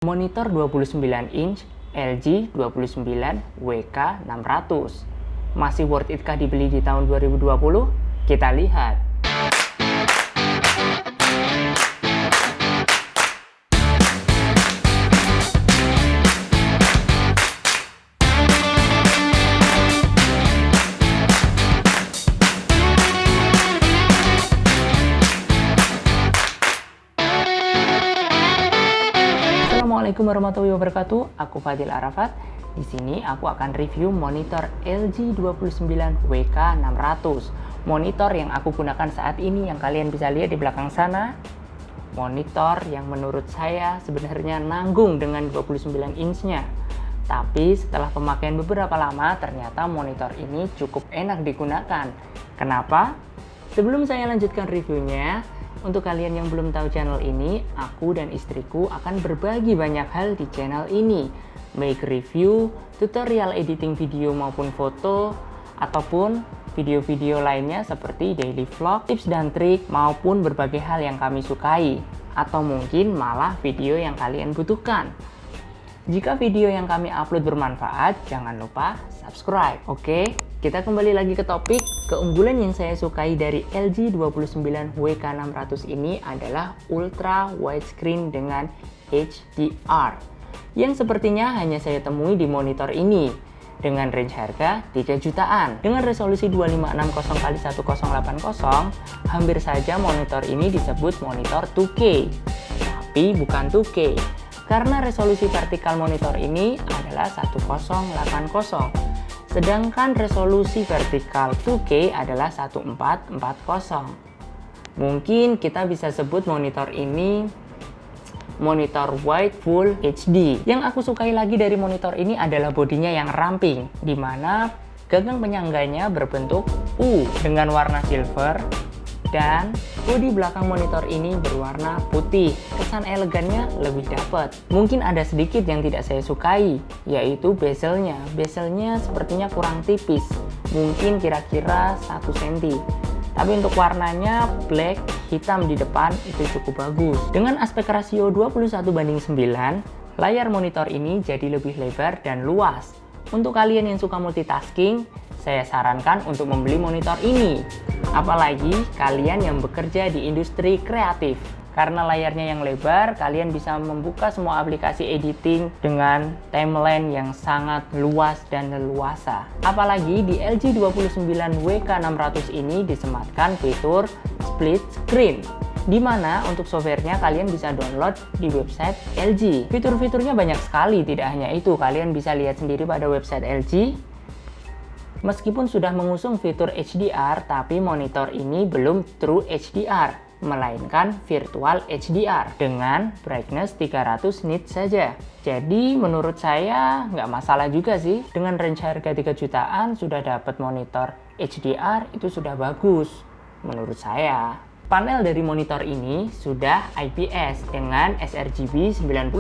Monitor 29 inch LG 29 WK600. Masih worth it kah dibeli di tahun 2020? Kita lihat. Assalamualaikum warahmatullahi wabarakatuh. Aku Fadil Arafat. Di sini aku akan review monitor LG 29 WK600. Monitor yang aku gunakan saat ini yang kalian bisa lihat di belakang sana. Monitor yang menurut saya sebenarnya nanggung dengan 29 inch-nya. Tapi setelah pemakaian beberapa lama, ternyata monitor ini cukup enak digunakan. Kenapa? Sebelum saya lanjutkan reviewnya, untuk kalian yang belum tahu channel ini, aku dan istriku akan berbagi banyak hal di channel ini. Baik review, tutorial editing video maupun foto, ataupun video-video lainnya seperti daily vlog, tips dan trik, maupun berbagai hal yang kami sukai. Atau mungkin malah video yang kalian butuhkan. Jika video yang kami upload bermanfaat, jangan lupa subscribe. Oke, kita kembali lagi ke topik. Keunggulan yang saya sukai dari LG 29 WK600 ini adalah ultra widescreen dengan HDR, yang sepertinya hanya saya temui di monitor ini dengan range harga 3 jutaan. Dengan resolusi 2560x1080, hampir saja monitor ini disebut monitor 2K. Tapi bukan 2K, karena resolusi vertikal monitor ini adalah 1080. Sedangkan resolusi vertikal 2K adalah 1440. Mungkin kita bisa sebut monitor ini monitor wide full HD. Yang aku sukai lagi dari monitor ini adalah bodinya yang ramping, di mana gagang penyangganya berbentuk U dengan warna silver, dan bodi belakang monitor ini berwarna putih. Kesan elegannya lebih dapat. Mungkin ada sedikit yang tidak saya sukai, yaitu bezelnya. Bezelnya sepertinya kurang tipis, mungkin kira-kira 1 cm. Tapi untuk warnanya black, hitam di depan itu cukup bagus. Dengan aspek rasio 21:9, layar monitor ini jadi lebih lebar dan luas. Untuk kalian yang suka multitasking, saya sarankan untuk membeli monitor ini. Apalagi kalian yang bekerja di industri kreatif. Karena layarnya yang lebar, kalian bisa membuka semua aplikasi editing dengan timeline yang sangat luas dan leluasa. Apalagi di LG 29 WK600 ini disematkan fitur split screen, di mana untuk softwarenya kalian bisa download di website LG. Fitur-fiturnya banyak sekali, tidak hanya itu, kalian bisa lihat sendiri pada website LG. Meskipun sudah mengusung fitur HDR, tapi monitor ini belum True HDR, melainkan Virtual HDR dengan brightness 300 nits saja. Jadi menurut saya nggak masalah juga sih. Dengan range harga 3 jutaan sudah dapat monitor HDR, itu sudah bagus menurut saya. Panel dari monitor ini sudah IPS dengan sRGB 99%.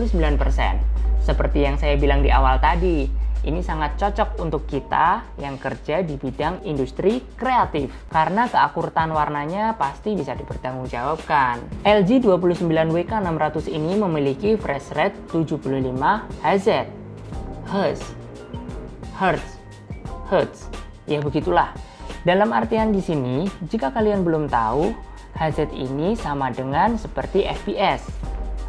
Seperti yang saya bilang di awal tadi, ini sangat cocok untuk kita yang kerja di bidang industri kreatif, karena keakuratan warnanya pasti bisa dipertanggungjawabkan. LG 29 WK600 ini memiliki refresh rate 75 Hz. Hertz. Ya begitulah. Dalam artian di sini, jika kalian belum tahu, Hz ini sama dengan seperti FPS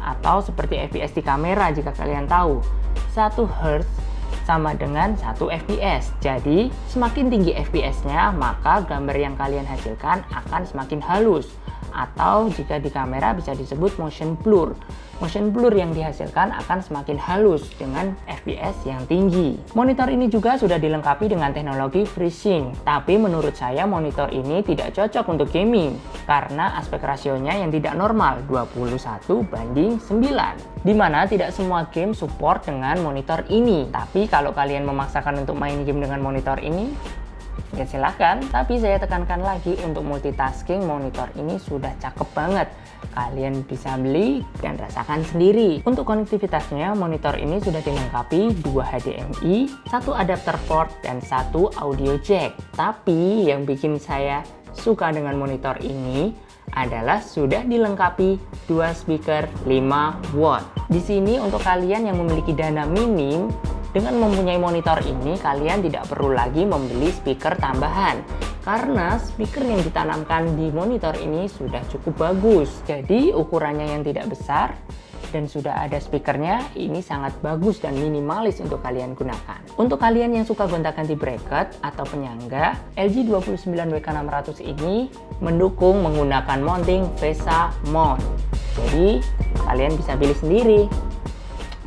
atau seperti FPS di kamera. Jika kalian tahu, 1 Hz sama dengan 1 FPS. Jadi, semakin tinggi FPS-nya, maka gambar yang kalian hasilkan akan semakin halus. Atau jika di kamera bisa disebut motion blur. Motion blur yang dihasilkan akan semakin halus dengan FPS yang tinggi. Monitor ini juga sudah dilengkapi dengan teknologi FreeSync. Tapi menurut saya monitor ini tidak cocok untuk gaming, karena aspek rasionya yang tidak normal, 21:9. Dimana tidak semua game support dengan monitor ini. Tapi kalau kalian memaksakan untuk main game dengan monitor ini, ya silahkan. Tapi saya tekankan lagi, untuk multitasking monitor ini sudah cakep banget. Kalian bisa beli dan rasakan sendiri. Untuk konektivitasnya, monitor ini sudah dilengkapi 2 HDMI, 1 adapter port, dan 1 audio jack. Tapi yang bikin saya suka dengan monitor ini adalah sudah dilengkapi dua speaker 5 watt. Di sini untuk kalian yang memiliki dana minim, dengan mempunyai monitor ini kalian tidak perlu lagi membeli speaker tambahan karena speaker yang ditanamkan di monitor ini sudah cukup bagus. Jadi ukurannya yang tidak besar dan sudah ada speakernya, ini sangat bagus dan minimalis untuk kalian gunakan. Untuk kalian yang suka gonta-ganti bracket atau penyangga, LG 29WK600 ini mendukung menggunakan mounting VESA mount. Jadi kalian bisa pilih sendiri.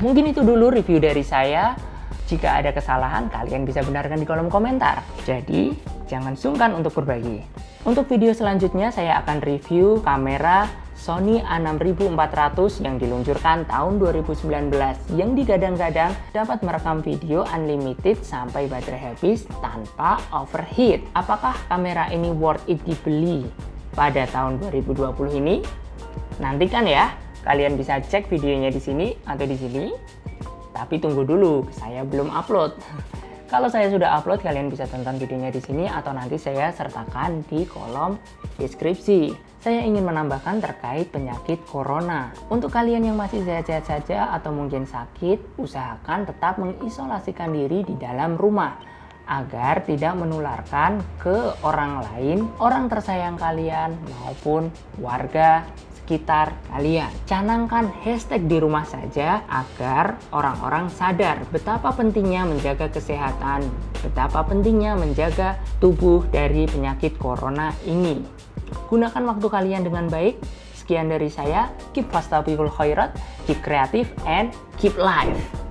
Mungkin itu dulu review dari saya. Jika ada kesalahan, kalian bisa benarkan di kolom komentar. Jadi, jangan sungkan untuk berbagi. Untuk video selanjutnya, saya akan review kamera Sony A6400 yang diluncurkan tahun 2019 yang digadang-gadang dapat merekam video unlimited sampai baterai habis tanpa overheat. Apakah kamera ini worth it dibeli pada tahun 2020 ini? Nantikan ya, kalian bisa cek videonya di sini atau di sini. Tapi tunggu dulu, saya belum upload. Kalau saya sudah upload, kalian bisa tonton videonya di sini atau nanti saya sertakan di kolom deskripsi. Saya ingin menambahkan terkait penyakit corona. Untuk kalian yang masih sehat-sehat saja atau mungkin sakit, usahakan tetap mengisolasikan diri di dalam rumah agar tidak menularkan ke orang lain, orang tersayang kalian maupun warga sekitar kalian. Canangkan hashtag di rumah saja agar orang-orang sadar betapa pentingnya menjaga kesehatan, betapa pentingnya menjaga tubuh dari penyakit corona ini. Gunakan waktu kalian dengan baik. Sekian dari saya, keep fastabiqul khairat, keep kreatif, and keep live.